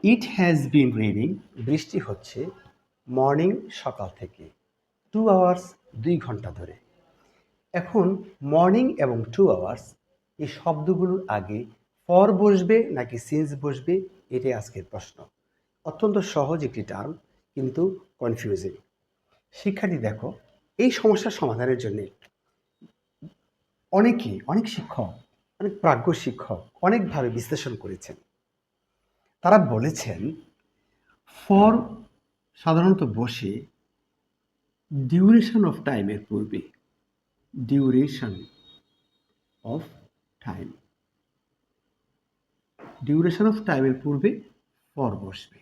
It has been raining, বৃষ্টি হচ্ছে, morning সকাল থেকে, 2 আওয়ার্স 2 ঘন্টা ধরে। এখন মর্নিং এবং 2 আওয়ার্স এই শব্দগুলোর আগে ফর বসবে নাকি সিন্স বসবে, এটাই আজকের প্রশ্ন। অত্যন্ত সহজ একটি টার্ম, কিন্তু কনফিউজিং। শিক্ষার্থী দেখো, এই সমস্যার সমাধানের জন্য অনেক শিক্ষক, অনেক প্রাজ্ঞ শিক্ষক অনেকভাবে বিশ্লেষণ করেছেন। তারা বলেছেন ফর সাধারণত বসে ডিউরেশন অফ টাইমের পূর্বে, duration of time, duration of টাইমের পূর্বে ফর বসবে।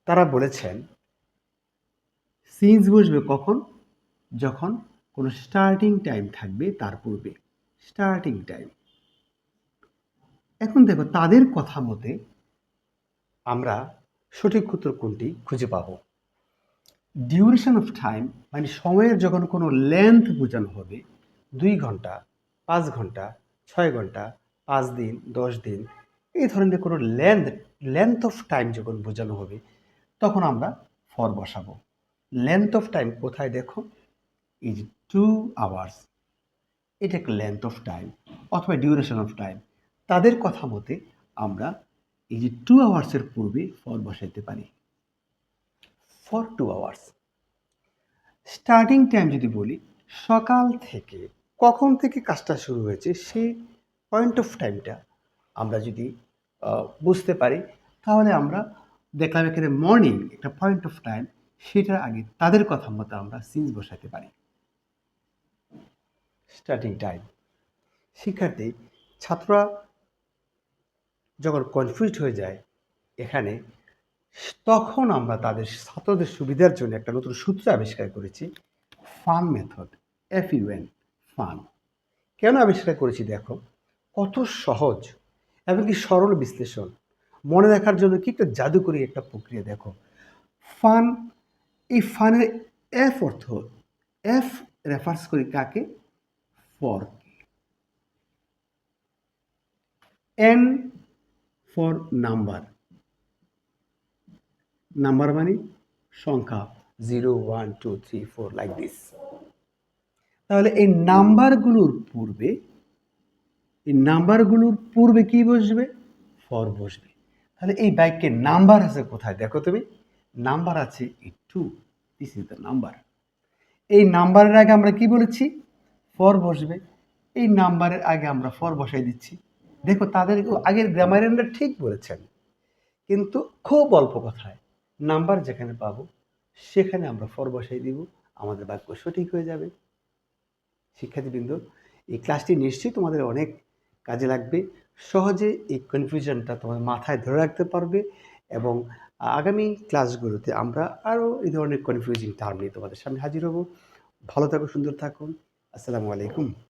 তারা বলেছেন সিন্স বসবে কখন, যখন কোনো স্টার্টিং টাইম থাকবে তার পূর্বে, স্টার্টিং টাইম। এখন দেখো তাদের কথা মতে আমরা সঠিক উত্তর কোনটি খুঁজে পাব। ডিউরেশন অফ টাইম মানে সময়ের যখন কোনো লেন্থ বোঝানো হবে, 2 ঘন্টা, 5 ঘন্টা, 6 ঘন্টা, 5 দিন, 10 দিন, এই ধরনের কোনো লেন্থ অফ টাইম যখন বোঝানো হবে, তখন আমরা ফর বসাবো। লেন্থ অফ টাইম কোথায় দেখো, ইজ 2 আওয়ার্স, এটা একটা লেন্থ অফ টাইম অথবা ডিউরেশন অফ টাইম। তাদের কথা মতে আমরা এই যে 2 আওয়ার্সের পূর্বে ফর বসাইতে পারি, ফর 2 আওয়ার্স। স্টার্টিং টাইম যদি বলি, সকাল থেকে, কখন থেকে কাজটা শুরু হয়েছে সেই পয়েন্ট অফ টাইমটা আমরা যদি বুঝতে পারি, তাহলে আমরা দেখলাম এখানে মর্নিং একটা পয়েন্ট অফ টাইম, সেটার আগে তাদের কথা মতো আমরা সিন্স বসাতে পারি। Starting time. শিক্ষার্থী, ছাত্ররা যখন কনফিউজড হয়ে যায় এখানে, তখন আমরা তাদের ছাত্রদের সুবিধার জন্য একটা নতুন সূত্র আবিষ্কার করেছি, ফান মেথড, FUN, ফান। কেন আবিষ্কার করেছি দেখো, কত সহজ এবং কি সরল বিশ্লেষণ, মনে রাখার জন্য কি একটা জাদুকরী একটা প্রক্রিয়া। দেখো ফান, এই ফানের এফ অর্থ, এফ রেফার্স করি কাকে, for. N for number, number মানে সংখ্যা, 0, 1, 2, 3, 4 লাইক দিস। তাহলে এই নাম্বারগুলোর পূর্বে কি বসবে, ফর বসবে। তাহলে এই বাক্যে নাম্বার আছে কোথায় দেখো তুমি, নাম্বার আছে এই 2, দিস ইজ দ্য নাম্বার। এই নাম্বারের আগে আমরা কি বলেছি, ফর বসবে। এই নাম্বারের আগে আমরা ফর বসাই দিচ্ছি। দেখো তাদের আগের গ্রামারিয়ানরা ঠিক বলেছেন, কিন্তু খুব অল্প কথায় নাম্বার যেখানে পাবো সেখানে আমরা ফর বসাই দিব, আমাদের বাক্য সঠিক হয়ে যাবে। শিক্ষার্থীবৃন্দ, এই ক্লাসটি নিশ্চয়ই তোমাদের অনেক কাজে লাগবে। সহজে এই কনফিউশনটা তোমার মাথায় ধরে রাখতে পারবে, এবং আগামী ক্লাসগুলোতে আমরা আরও এই ধরনের কনফিউজিং টার্ম নিয়ে তোমাদের সামনে হাজির হব। ভালো থাকো, সুন্দর থাকুন। আসসালামু আলাইকুম।